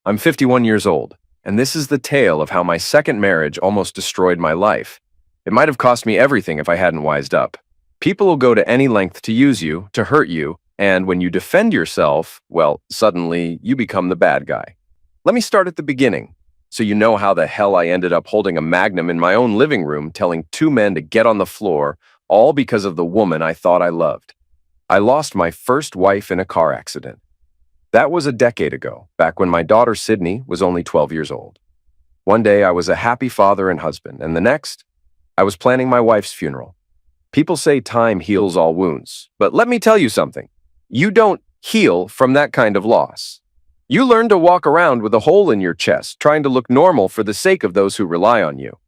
I'm 51 years old, and this is the tale of how my second marriage almost destroyed my life. It might have cost me everything if I hadn't wised up. People will go to any length to use you, to hurt you, and when you defend yourself, well, suddenly you become the bad guy. Let me start at the beginning, so you know how the hell I ended up holding a magnum in my own living room telling two men to get on the floor, all because of the woman I thought I loved. I lost my first wife in a car accident. That was a decade ago, back when my daughter Sydney was only 12 years old. One day I was a happy father and husband, and the next, I was planning my wife's funeral. People say time heals all wounds, but let me tell you something. You don't heal from that kind of loss. You learn to walk around with a hole in your chest, trying to look normal for the sake of those who rely on you.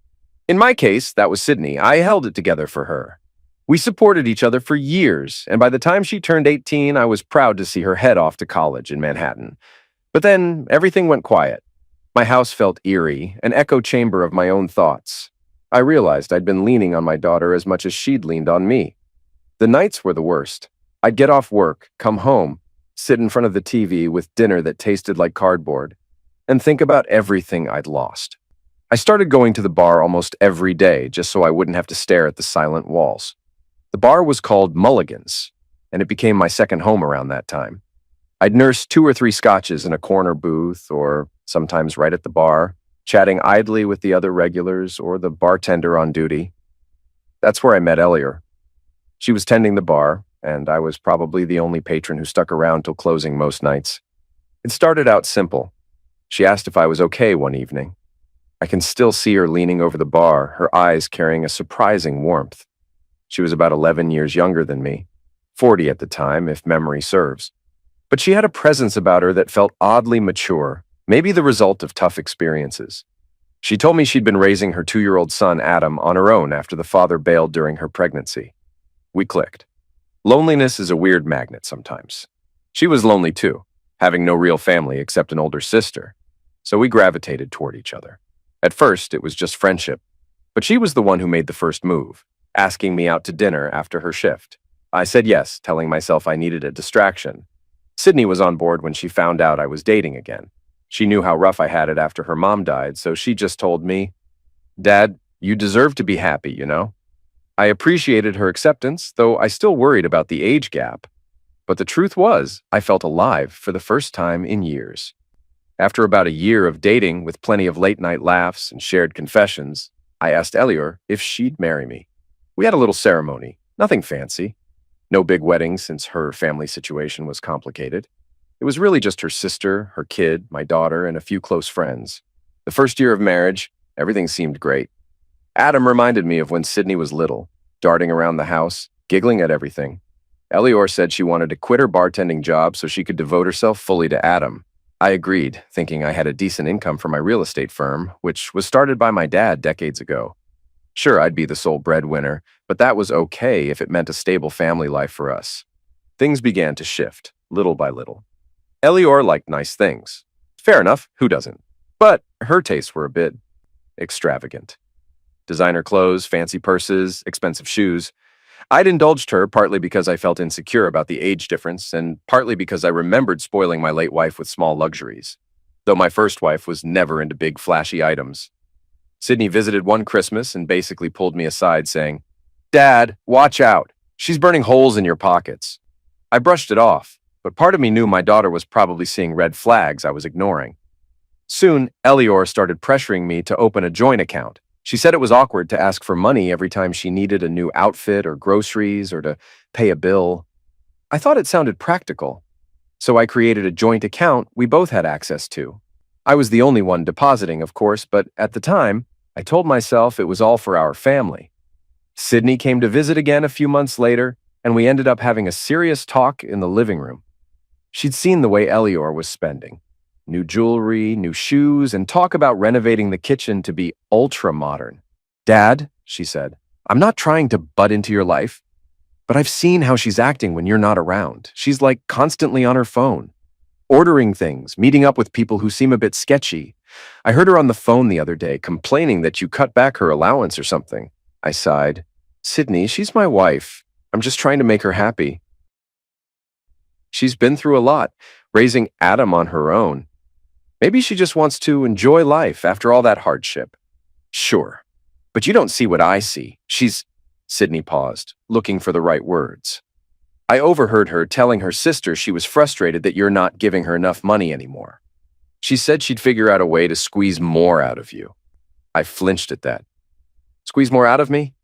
In my case, that was Sydney. I held it together for her. We supported each other for years, and by the time she turned 18, I was proud to see her head off to college in Manhattan. But then everything went quiet. My house felt eerie, an echo chamber of my own thoughts. I realized I'd been leaning on my daughter as much as she'd leaned on me. The nights were the worst. I'd get off work, come home, sit in front of the TV with dinner that tasted like cardboard, and think about everything I'd lost. I started going to the bar almost every day just so I wouldn't have to stare at the silent walls. The bar was called Mulligan's, and it became my second home around that time. I'd nurse 2 or 3 scotches in a corner booth, or sometimes right at the bar, chatting idly with the other regulars or the bartender on duty. That's where I met Elior. She was tending the bar, and I was probably the only patron who stuck around till closing most nights. It started out simple. She asked if I was okay one evening. I can still see her leaning over the bar, her eyes carrying a surprising warmth. She was about 11 years younger than me, 40 at the time, if memory serves. But she had a presence about her that felt oddly mature, maybe the result of tough experiences. She told me she'd been raising her 2-year-old son, Adam, on her own after the father bailed during her pregnancy. We clicked. Loneliness is a weird magnet sometimes. She was lonely too, having no real family except an older sister, so we gravitated toward each other. At first, it was just friendship, but she was the one who made the first move, asking me out to dinner after her shift. I said yes, telling myself I needed a distraction. Sydney was on board when she found out I was dating again. She knew how rough I had it after her mom died, so she just told me, "Dad, you deserve to be happy, you know?" I appreciated her acceptance, though I still worried about the age gap. But the truth was, I felt alive for the first time in years. After about a year of dating with plenty of late-night laughs and shared confessions, I asked Elior if she'd marry me. We had a little ceremony, nothing fancy. No big wedding since her family situation was complicated. It was really just her sister, her kid, my daughter, and a few close friends. The first year of marriage, everything seemed great. Adam reminded me of when Sydney was little, darting around the house, giggling at everything. Elior said she wanted to quit her bartending job so she could devote herself fully to Adam. I agreed, thinking I had a decent income from my real estate firm, which was started by my dad decades ago. Sure, I'd be the sole breadwinner, but that was okay if it meant a stable family life for us. Things began to shift, little by little. Elior liked nice things. Fair enough, who doesn't? But her tastes were a bit extravagant. Designer clothes, fancy purses, expensive shoes. I'd indulged her partly because I felt insecure about the age difference and partly because I remembered spoiling my late wife with small luxuries, though my first wife was never into big, flashy items. Sydney visited one Christmas and basically pulled me aside saying, "Dad, watch out. She's burning holes in your pockets." I brushed it off, but part of me knew my daughter was probably seeing red flags I was ignoring. Soon, Elior started pressuring me to open a joint account. She said it was awkward to ask for money every time she needed a new outfit or groceries or to pay a bill. I thought it sounded practical, so I created a joint account we both had access to. I was the only one depositing, of course, but at the time, I told myself it was all for our family. Sydney came to visit again a few months later, and we ended up having a serious talk in the living room. She'd seen the way Elior was spending. New jewelry, new shoes, and talk about renovating the kitchen to be ultra-modern. "Dad," she said, "I'm not trying to butt into your life, but I've seen how she's acting when you're not around. She's like constantly on her phone, ordering things, meeting up with people who seem a bit sketchy. I heard her on the phone the other day complaining that you cut back her allowance or something." I sighed. "Sydney, she's my wife. I'm just trying to make her happy. She's been through a lot, raising Adam on her own. Maybe she just wants to enjoy life after all that hardship. Sure, but you don't see what I see. Sydney paused, looking for the right words. I overheard her telling her sister she was frustrated that you're not giving her enough money anymore. She said she'd figure out a way to squeeze more out of you. I flinched at that. Squeeze more out of me?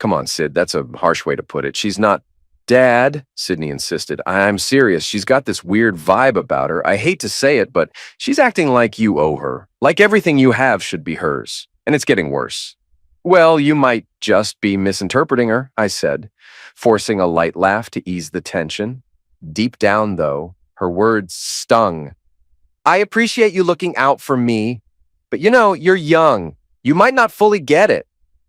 Come on, Sid, that's a harsh way to put it. She's not... Dad, Sydney insisted. I'm serious. She's got this weird vibe about her. I hate to say it, but she's acting like you owe her. Like everything you have should be hers. And it's getting worse. Well, you might just be misinterpreting her, I said, forcing a light laugh to ease the tension. Deep down, though, her words stung. I appreciate you looking out for me, but you're young. You might not fully get it.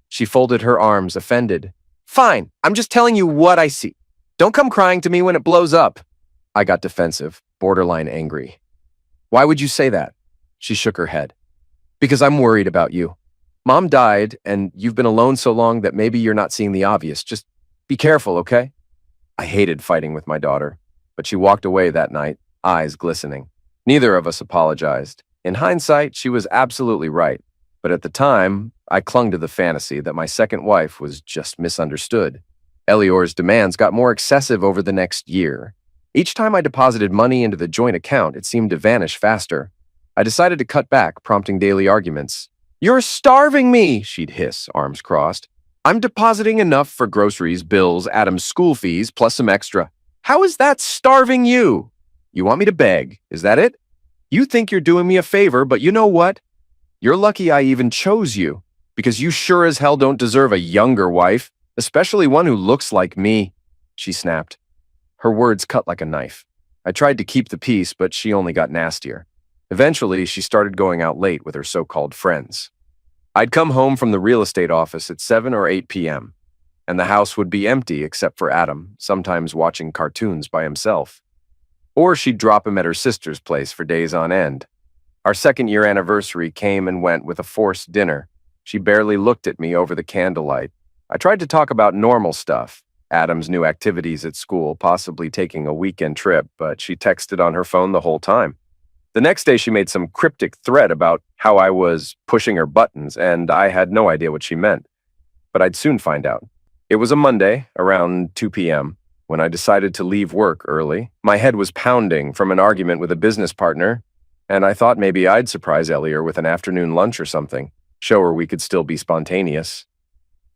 She folded her arms, offended. Fine, I'm just telling you what I see. Don't come crying to me when it blows up. I got defensive, borderline angry. Why would you say that? She shook her head. Because I'm worried about you. Mom died, and you've been alone so long that maybe you're not seeing the obvious. Just be careful, okay? I hated fighting with my daughter, but she walked away that night, eyes glistening. Neither of us apologized. In hindsight, she was absolutely right. But at the time, I clung to the fantasy that my second wife was just misunderstood. Elior's demands got more excessive over the next year. Each time I deposited money into the joint account, it seemed to vanish faster. I decided to cut back, prompting daily arguments. You're starving me, she'd hiss, arms crossed. I'm depositing enough for groceries, bills, Adam's school fees, plus some extra. How is that starving you? You want me to beg, is that it? You think you're doing me a favor, but you know what? You're lucky I even chose you, because you sure as hell don't deserve a younger wife, especially one who looks like me, she snapped. Her words cut like a knife. I tried to keep the peace, but she only got nastier. Eventually, she started going out late with her so-called friends. I'd come home from the real estate office at 7 or 8 p.m., and the house would be empty except for Adam, sometimes watching cartoons by himself. Or she'd drop him at her sister's place for days on end. Our second-year anniversary came and went with a forced dinner. She barely looked at me over the candlelight. I tried to talk about normal stuff, Adam's new activities at school, possibly taking a weekend trip, but she texted on her phone the whole time. The next day, she made some cryptic threat about how I was pushing her buttons, and I had no idea what she meant. But I'd soon find out. It was a Monday, around 2 p.m., when I decided to leave work early. My head was pounding from an argument with a business partner, and I thought maybe I'd surprise Elior with an afternoon lunch or something, show her we could still be spontaneous.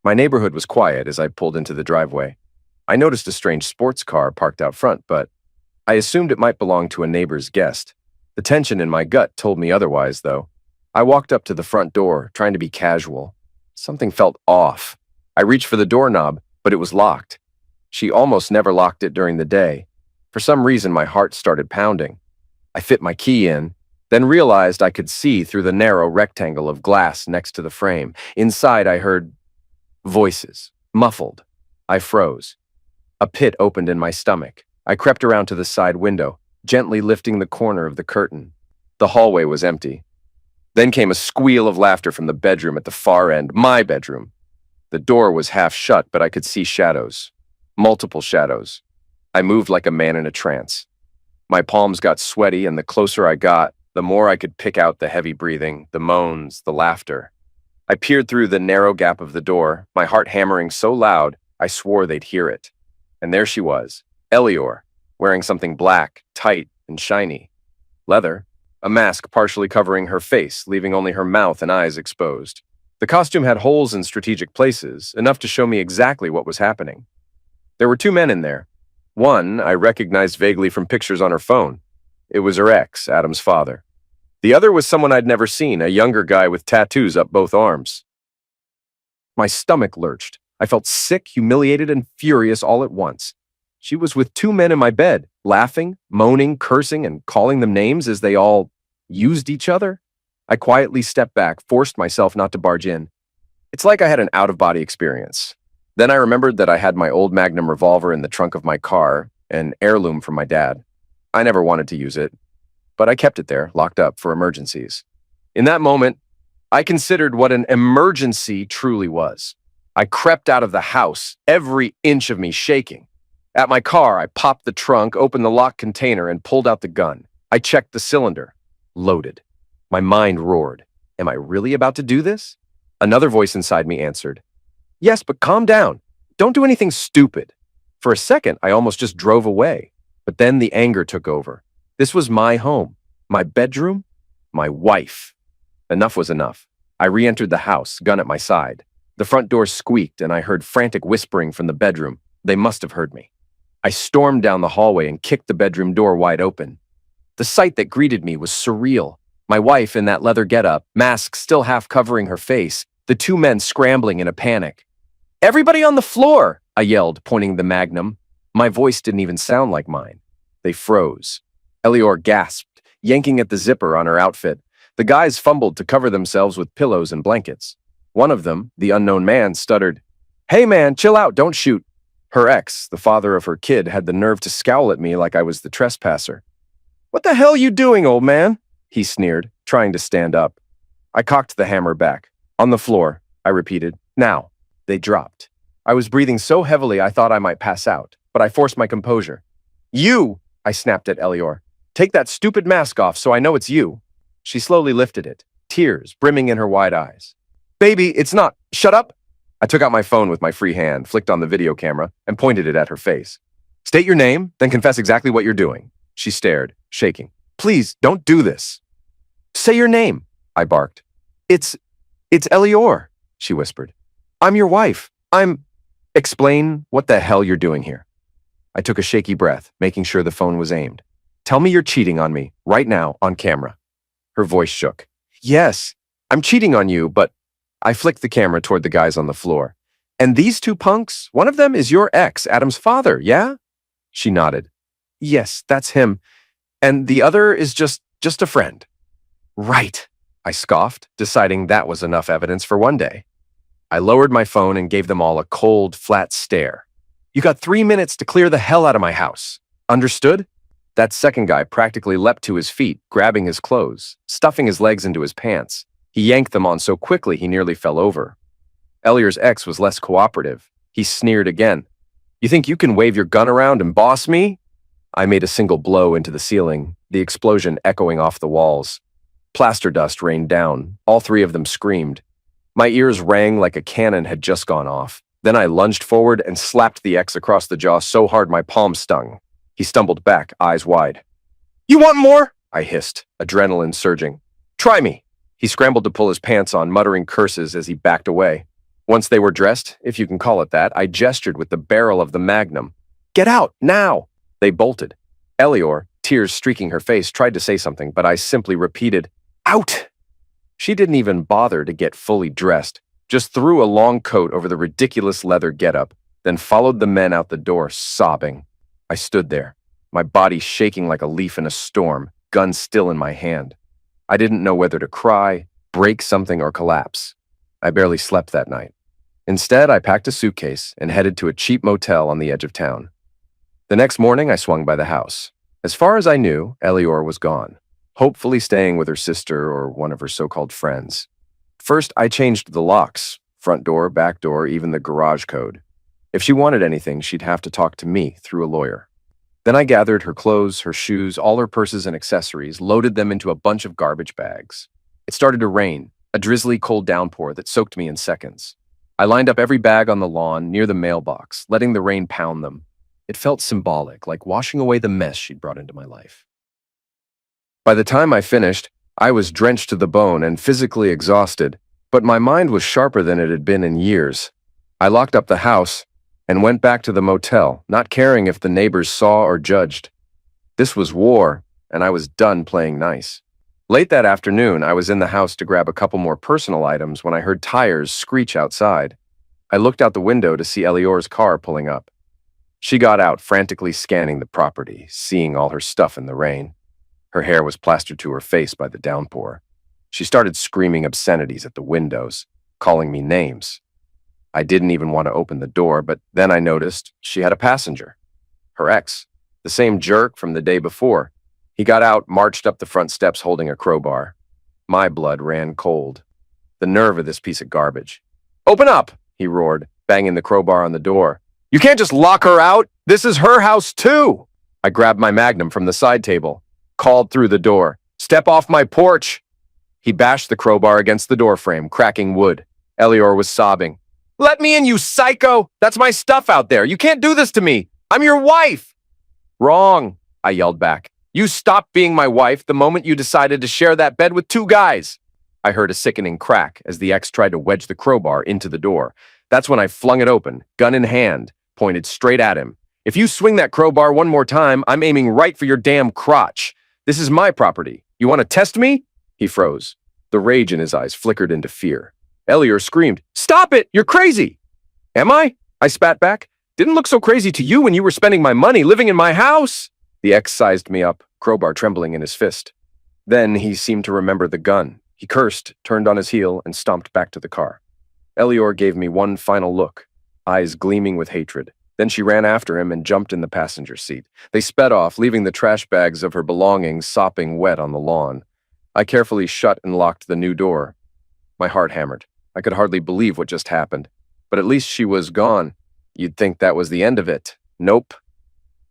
My neighborhood was quiet as I pulled into the driveway. I noticed a strange sports car parked out front, but I assumed it might belong to a neighbor's guest. The tension in my gut told me otherwise, though. I walked up to the front door, trying to be casual. Something felt off. I reached for the doorknob, but it was locked. She almost never locked it during the day. For some reason, my heart started pounding. I fit my key in, then realized I could see through the narrow rectangle of glass next to the frame. Inside, I heard voices, muffled. I froze. A pit opened in my stomach. I crept around to the side window, gently lifting the corner of the curtain. The hallway was empty. Then came a squeal of laughter from the bedroom at the far end, my bedroom. The door was half shut, but I could see shadows. Multiple shadows. I moved like a man in a trance. My palms got sweaty, and the closer I got, the more I could pick out the heavy breathing, the moans, the laughter. I peered through the narrow gap of the door, my heart hammering so loud I swore they'd hear it. And there she was, Elior, wearing something black, tight, and shiny. Leather, a mask partially covering her face, leaving only her mouth and eyes exposed. The costume had holes in strategic places, enough to show me exactly what was happening. There were two men in there. One I recognized vaguely from pictures on her phone. It was her ex, Adam's father. The other was someone I'd never seen, a younger guy with tattoos up both arms. My stomach lurched. I felt sick, humiliated, and furious all at once. She was with two men in my bed, laughing, moaning, cursing, and calling them names as they all used each other. I quietly stepped back, forced myself not to barge in. It's like I had an out-of-body experience. Then I remembered that I had my old Magnum revolver in the trunk of my car, an heirloom from my dad. I never wanted to use it, but I kept it there, locked up for emergencies. In that moment, I considered what an emergency truly was. I crept out of the house, every inch of me shaking. At my car, I popped the trunk, opened the locked container, and pulled out the gun. I checked the cylinder. Loaded. My mind roared. Am I really about to do this? Another voice inside me answered, yes, but calm down. Don't do anything stupid. For a second, I almost just drove away. But then the anger took over. This was my home, my bedroom, my wife. Enough was enough. I re-entered the house, gun at my side. The front door squeaked, and I heard frantic whispering from the bedroom. They must have heard me. I stormed down the hallway and kicked the bedroom door wide open. The sight that greeted me was surreal. My wife in that leather getup, mask still half covering her face, the two men scrambling in a panic. Everybody on the floor, I yelled, pointing the magnum. My voice didn't even sound like mine. They froze. Elior gasped, yanking at the zipper on her outfit. The guys fumbled to cover themselves with pillows and blankets. One of them, the unknown man, stuttered, "Hey man, chill out, don't shoot." Her ex, the father of her kid, had the nerve to scowl at me like I was the trespasser. "What the hell you doing, old man?" he sneered, trying to stand up. I cocked the hammer back. "On the floor," I repeated. "Now." They dropped. I was breathing so heavily I thought I might pass out, but I forced my composure. "You!" I snapped at Elior. "Take that stupid mask off so I know it's you." She slowly lifted it, tears brimming in her wide eyes. "Baby, it's not. Shut up." I took out my phone with my free hand, flicked on the video camera, and pointed it at her face. "State your name, then confess exactly what you're doing." She stared, shaking. "Please, don't do this." "Say your name," I barked. It's Elior," she whispered. "I'm your wife. Explain what the hell you're doing here." I took a shaky breath, making sure the phone was aimed. "Tell me you're cheating on me, right now, on camera." Her voice shook. "Yes, I'm cheating on you, but..." I flicked the camera toward the guys on the floor. "And these two punks, one of them is your ex, Adam's father, yeah?" She nodded. "Yes, that's him. And the other is just a friend." "Right," I scoffed, deciding that was enough evidence for one day. I lowered my phone and gave them all a cold, flat stare. "You got 3 minutes to clear the hell out of my house. Understood?" That second guy practically leapt to his feet, grabbing his clothes, stuffing his legs into his pants. He yanked them on so quickly he nearly fell over. Elior's ex was less cooperative. He sneered again. "You think you can wave your gun around and boss me?" I made a single blow into the ceiling, the explosion echoing off the walls. Plaster dust rained down. All three of them screamed. My ears rang like a cannon had just gone off. Then I lunged forward and slapped the ex across the jaw so hard my palm stung. He stumbled back, eyes wide. "You want more?" I hissed, adrenaline surging. "Try me." He scrambled to pull his pants on, muttering curses as he backed away. Once they were dressed, if you can call it that, I gestured with the barrel of the magnum. "Get out, now!" They bolted. Elior, tears streaking her face, tried to say something, but I simply repeated, "Out!" She didn't even bother to get fully dressed, just threw a long coat over the ridiculous leather getup, then followed the men out the door, sobbing. I stood there, my body shaking like a leaf in a storm, gun still in my hand. I didn't know whether to cry, break something, or collapse. I barely slept that night. Instead, I packed a suitcase and headed to a cheap motel on the edge of town. The next morning, I swung by the house. As far as I knew, Elior was gone, hopefully staying with her sister or one of her so-called friends. First, I changed the locks, front door, back door, even the garage code. If she wanted anything, she'd have to talk to me through a lawyer. Then I gathered her clothes, her shoes, all her purses and accessories, loaded them into a bunch of garbage bags. It started to rain, a drizzly cold downpour that soaked me in seconds. I lined up every bag on the lawn near the mailbox, letting the rain pound them. It felt symbolic, like washing away the mess she'd brought into my life. By the time I finished, I was drenched to the bone and physically exhausted, but my mind was sharper than it had been in years. I locked up the house and went back to the motel, not caring if the neighbors saw or judged. This was war, and I was done playing nice. Late that afternoon, I was in the house to grab a couple more personal items when I heard tires screech outside. I looked out the window to see Elior's car pulling up. She got out, frantically scanning the property, seeing all her stuff in the rain. Her hair was plastered to her face by the downpour. She started screaming obscenities at the windows, calling me names. I didn't even want to open the door, but then I noticed she had a passenger. Her ex, the same jerk from the day before. He got out, marched up the front steps holding a crowbar. My blood ran cold. The nerve of this piece of garbage. "Open up!" he roared, banging the crowbar on the door. "You can't just lock her out! This is her house too!" I grabbed my magnum from the side table, called through the door. "Step off my porch!" He bashed the crowbar against the doorframe, cracking wood. Elior was sobbing. "Let me in, you psycho! That's my stuff out there! You can't do this to me! I'm your wife!" "Wrong," I yelled back. "You stopped being my wife the moment you decided to share that bed with two guys." I heard a sickening crack as the ex tried to wedge the crowbar into the door. That's when I flung it open, gun in hand, pointed straight at him. "If you swing that crowbar one more time, I'm aiming right for your damn crotch. This is my property. You want to test me?" He froze. The rage in his eyes flickered into fear. Elior screamed, "Stop it! You're crazy!" "Am I?" I spat back. "Didn't look so crazy to you when you were spending my money living in my house." The ex sized me up, crowbar trembling in his fist. Then he seemed to remember the gun. He cursed, turned on his heel, and stomped back to the car. Elior gave me one final look, eyes gleaming with hatred. Then she ran after him and jumped in the passenger seat. They sped off, leaving the trash bags of her belongings sopping wet on the lawn. I carefully shut and locked the new door. My heart hammered. I could hardly believe what just happened. But at least she was gone. You'd think that was the end of it. Nope.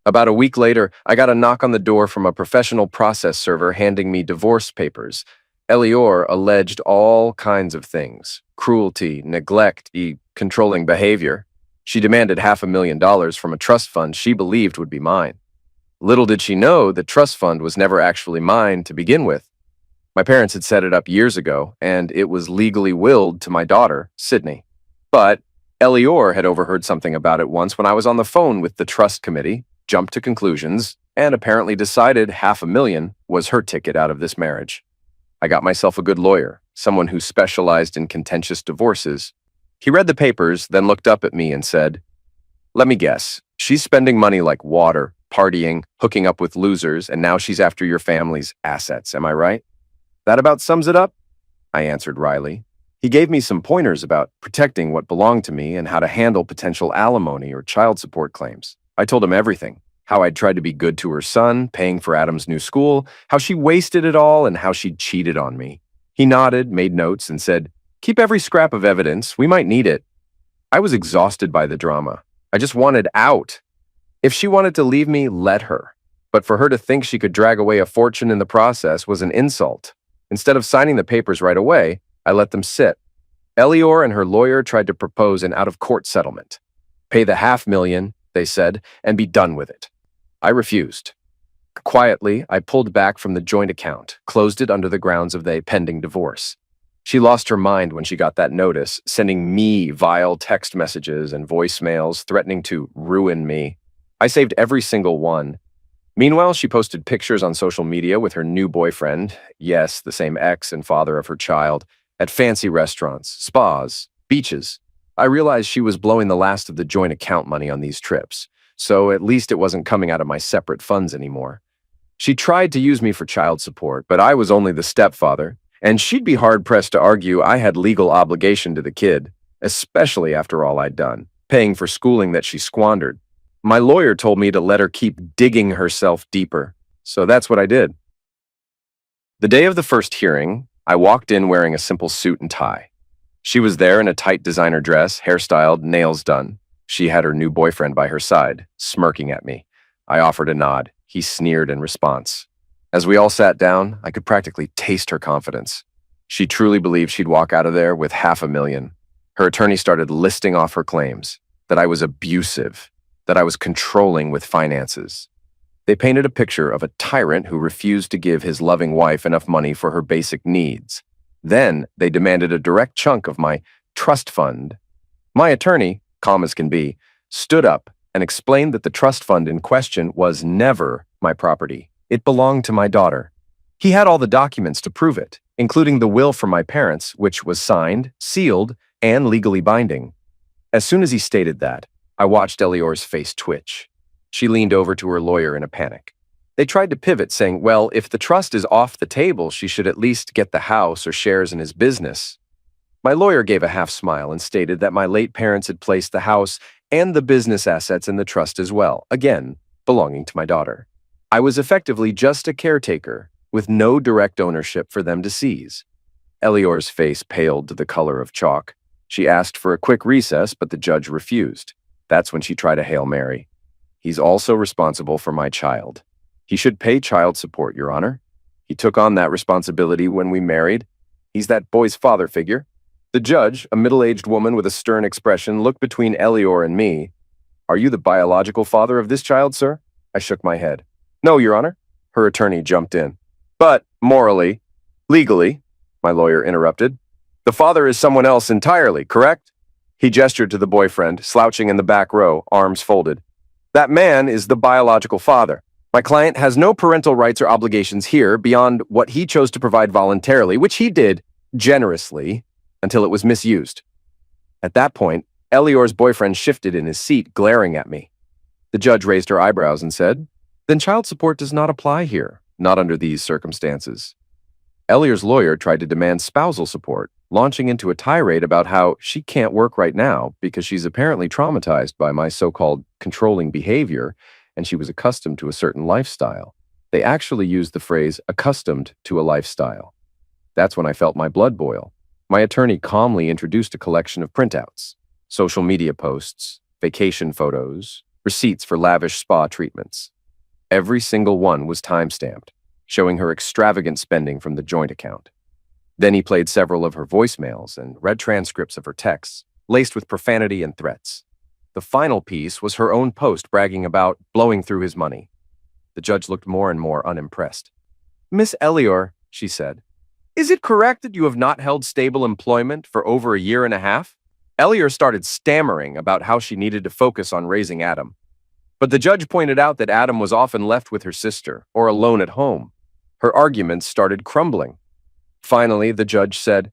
About a week later, I got a knock on the door from a professional process server handing me divorce papers. Elior alleged all kinds of things: cruelty, neglect, controlling behavior. She demanded $500,000 from a trust fund she believed would be mine. Little did she know the trust fund was never actually mine to begin with. My parents had set it up years ago, and it was legally willed to my daughter, Sydney. But Elior had overheard something about it once when I was on the phone with the trust committee, jumped to conclusions, and apparently decided $500,000 was her ticket out of this marriage. I got myself a good lawyer, someone who specialized in contentious divorces. He read the papers, then looked up at me and said, "Let me guess, she's spending money like water, partying, hooking up with losers, and now she's after your family's assets, am I right?" "That about sums it up," I answered wryly. He gave me some pointers about protecting what belonged to me and how to handle potential alimony or child support claims. I told him everything: how I'd tried to be good to her son, paying for Adam's new school, how she wasted it all, and how she'd cheated on me. He nodded, made notes, and said, "Keep every scrap of evidence. We might need it." I was exhausted by the drama. I just wanted out. If she wanted to leave me, let her. But for her to think she could drag away a fortune in the process was an insult. Instead of signing the papers right away, I let them sit. Elior and her lawyer tried to propose an out-of-court settlement. "Pay the $500,000, they said, and be done with it." I refused. Quietly, I pulled back from the joint account, closed it under the grounds of the pending divorce. She lost her mind when she got that notice, sending me vile text messages and voicemails threatening to ruin me. I saved every single one. Meanwhile, she posted pictures on social media with her new boyfriend, yes, the same ex and father of her child, at fancy restaurants, spas, beaches. I realized she was blowing the last of the joint account money on these trips, so at least it wasn't coming out of my separate funds anymore. She tried to use me for child support, but I was only the stepfather, and she'd be hard-pressed to argue I had legal obligation to the kid, especially after all I'd done, paying for schooling that she squandered. My lawyer told me to let her keep digging herself deeper, so that's what I did. The day of the first hearing, I walked in wearing a simple suit and tie. She was there in a tight designer dress, hairstyled, nails done. She had her new boyfriend by her side, smirking at me. I offered a nod. He sneered in response. As we all sat down, I could practically taste her confidence. She truly believed she'd walk out of there with $500,000. Her attorney started listing off her claims, that I was abusive, that I was controlling with finances. They painted a picture of a tyrant who refused to give his loving wife enough money for her basic needs. Then they demanded a direct chunk of my trust fund. My attorney, calm as can be, stood up and explained that the trust fund in question was never my property. It belonged to my daughter. He had all the documents to prove it, including the will from my parents, which was signed, sealed, and legally binding. As soon as he stated that, I watched Elior's face twitch. She leaned over to her lawyer in a panic. They tried to pivot, saying, well, if the trust is off the table, she should at least get the house or shares in his business. My lawyer gave a half smile and stated that my late parents had placed the house and the business assets in the trust as well, again, belonging to my daughter. I was effectively just a caretaker, with no direct ownership for them to seize. Elior's face paled to the color of chalk. She asked for a quick recess, but the judge refused. That's when she tried a Hail Mary. He's also responsible for my child. He should pay child support, Your Honor. He took on that responsibility when we married, He's that boy's father figure. The judge, a middle-aged woman with a stern expression, looked between Elior and me. Are you the biological father of this child, sir? I shook my head. No, Your Honor. Her attorney jumped in. But, morally, legally, my lawyer interrupted, the father is someone else entirely, correct? He gestured to the boyfriend, slouching in the back row, arms folded. That man is the biological father. My client has no parental rights or obligations here beyond what he chose to provide voluntarily, which he did generously until it was misused. At that point, Elior's boyfriend shifted in his seat, glaring at me. The judge raised her eyebrows and said, Then child support does not apply here, not under these circumstances. Elior's lawyer tried to demand spousal support, launching into a tirade about how she can't work right now because she's apparently traumatized by my so-called controlling behavior and she was accustomed to a certain lifestyle. They actually used the phrase accustomed to a lifestyle. That's when I felt my blood boil. My attorney calmly introduced a collection of printouts, social media posts, vacation photos, receipts for lavish spa treatments. Every single one was time-stamped, showing her extravagant spending from the joint account. Then he played several of her voicemails and read transcripts of her texts, laced with profanity and threats. The final piece was her own post bragging about blowing through his money. The judge looked more and more unimpressed. Miss Elior, she said, is it correct that you have not held stable employment for over a year and a half? Elior started stammering about how she needed to focus on raising Adam. But the judge pointed out that Adam was often left with her sister or alone at home. Her arguments started crumbling. Finally, the judge said,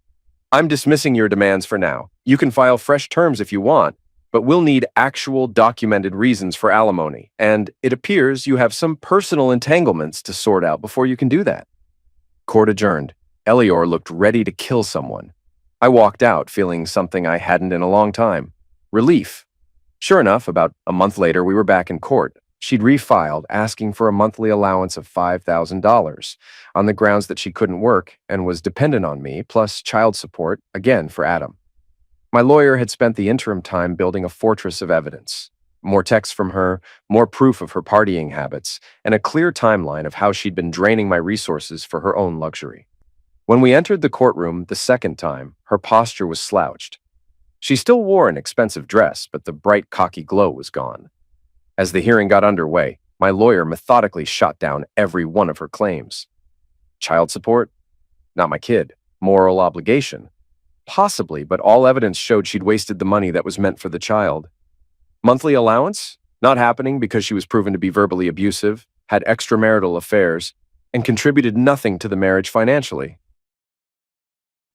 I'm dismissing your demands for now. You can file fresh terms if you want, but we'll need actual documented reasons for alimony, and it appears you have some personal entanglements to sort out before you can do that. Court adjourned. Elior looked ready to kill someone. I walked out feeling something I hadn't in a long time. Relief. Sure enough, about a month later, we were back in court. She'd refiled, asking for a monthly allowance of $5,000 on the grounds that she couldn't work and was dependent on me, plus child support, again for Adam. My lawyer had spent the interim time building a fortress of evidence. More texts from her, more proof of her partying habits, and a clear timeline of how she'd been draining my resources for her own luxury. When we entered the courtroom the second time, her posture was slouched. She still wore an expensive dress, but the bright, cocky glow was gone. As the hearing got underway, my lawyer methodically shot down every one of her claims. Child support? Not my kid. Moral obligation? Possibly, but all evidence showed she'd wasted the money that was meant for the child. Monthly allowance? Not happening because she was proven to be verbally abusive, had extramarital affairs, and contributed nothing to the marriage financially.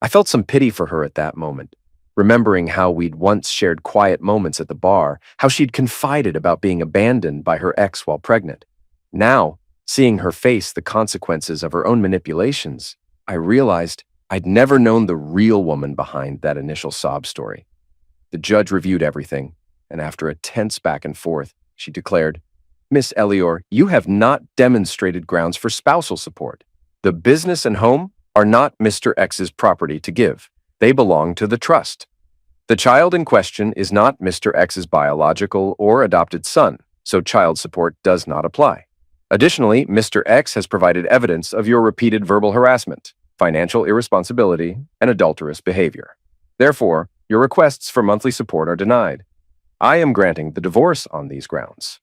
I felt some pity for her at that moment, remembering how we'd once shared quiet moments at the bar, how she'd confided about being abandoned by her ex while pregnant. Now, seeing her face the consequences of her own manipulations, I realized I'd never known the real woman behind that initial sob story. The judge reviewed everything, and after a tense back and forth, she declared, Miss Elior, you have not demonstrated grounds for spousal support. The business and home are not Mr. X's property to give. They belong to the trust. The child in question is not Mr. X's biological or adopted son, so child support does not apply. Additionally, Mr. X has provided evidence of your repeated verbal harassment, financial irresponsibility, and adulterous behavior. Therefore, your requests for monthly support are denied. I am granting the divorce on these grounds.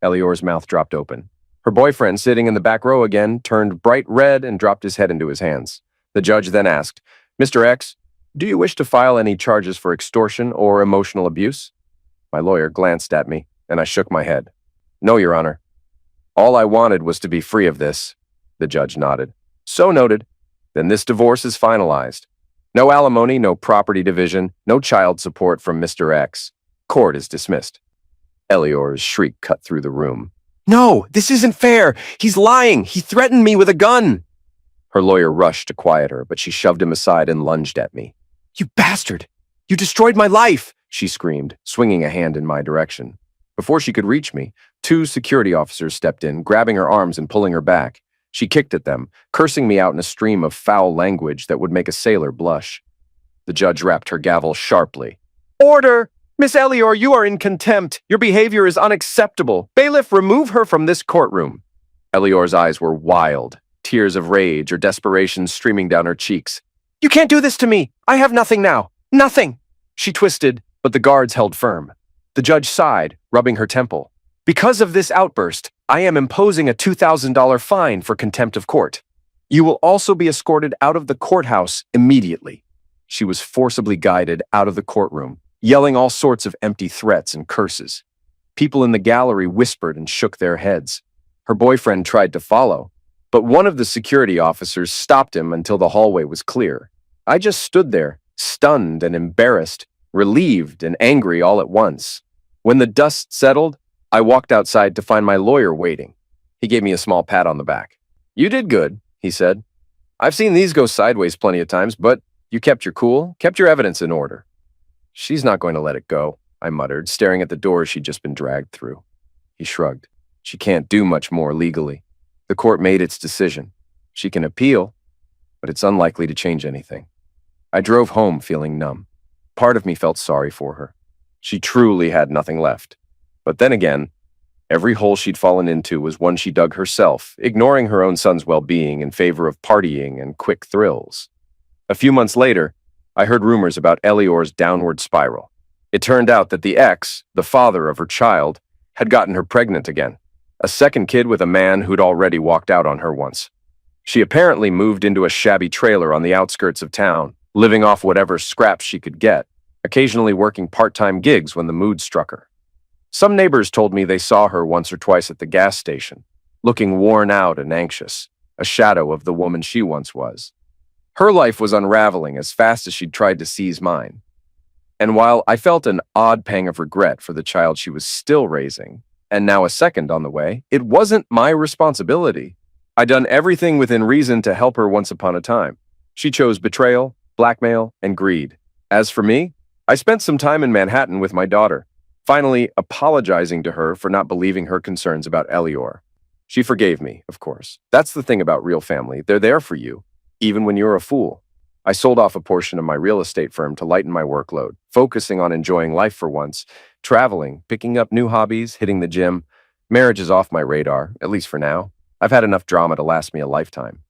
Elior's mouth dropped open. Her boyfriend, sitting in the back row again, turned bright red and dropped his head into his hands. The judge then asked, Mr. X, do you wish to file any charges for extortion or emotional abuse? My lawyer glanced at me, and I shook my head. No, Your Honor. All I wanted was to be free of this. The judge nodded. So noted. Then this divorce is finalized. No alimony, no property division, no child support from Mr. X. Court is dismissed. Elior's shriek cut through the room. No, this isn't fair. He's lying. He threatened me with a gun. Her lawyer rushed to quiet her, but she shoved him aside and lunged at me. You bastard! You destroyed my life! She screamed, swinging a hand in my direction. Before she could reach me, 2 security officers stepped in, grabbing her arms and pulling her back. She kicked at them, cursing me out in a stream of foul language that would make a sailor blush. The judge rapped her gavel sharply. Order! Miss Elior, you are in contempt. Your behavior is unacceptable. Bailiff, remove her from this courtroom. Elior's eyes were wild, tears of rage or desperation streaming down her cheeks. You can't do this to me! I have nothing now! Nothing! She twisted, but the guards held firm. The judge sighed, rubbing her temple. Because of this outburst, I am imposing a $2,000 fine for contempt of court. You will also be escorted out of the courthouse immediately. She was forcibly guided out of the courtroom, yelling all sorts of empty threats and curses. People in the gallery whispered and shook their heads. Her boyfriend tried to follow, but one of the security officers stopped him until the hallway was clear. I just stood there, stunned and embarrassed, relieved and angry all at once. When the dust settled, I walked outside to find my lawyer waiting. He gave me a small pat on the back. You did good, he said. I've seen these go sideways plenty of times, but you kept your cool, kept your evidence in order. She's not going to let it go, I muttered, staring at the door she'd just been dragged through. He shrugged. She can't do much more legally. The court made its decision. She can appeal, but it's unlikely to change anything. I drove home feeling numb. Part of me felt sorry for her. She truly had nothing left. But then again, every hole she'd fallen into was one she dug herself, ignoring her own son's well-being in favor of partying and quick thrills. A few months later, I heard rumors about Elior's downward spiral. It turned out that the ex, the father of her child, had gotten her pregnant again. A second kid with a man who'd already walked out on her once. She apparently moved into a shabby trailer on the outskirts of town, living off whatever scraps she could get, occasionally working part-time gigs when the mood struck her. Some neighbors told me they saw her once or twice at the gas station, looking worn out and anxious, a shadow of the woman she once was. Her life was unraveling as fast as she'd tried to seize mine. And while I felt an odd pang of regret for the child she was still raising, and now a second on the way, it wasn't my responsibility. I'd done everything within reason to help her once upon a time. She chose betrayal, blackmail, and greed. As for me, I spent some time in Manhattan with my daughter, finally apologizing to her for not believing her concerns about Elior. She forgave me, of course. That's the thing about real family. They're there for you, even when you're a fool. I sold off a portion of my real estate firm to lighten my workload, focusing on enjoying life for once, traveling, picking up new hobbies, hitting the gym. Marriage is off my radar, at least for now. I've had enough drama to last me a lifetime.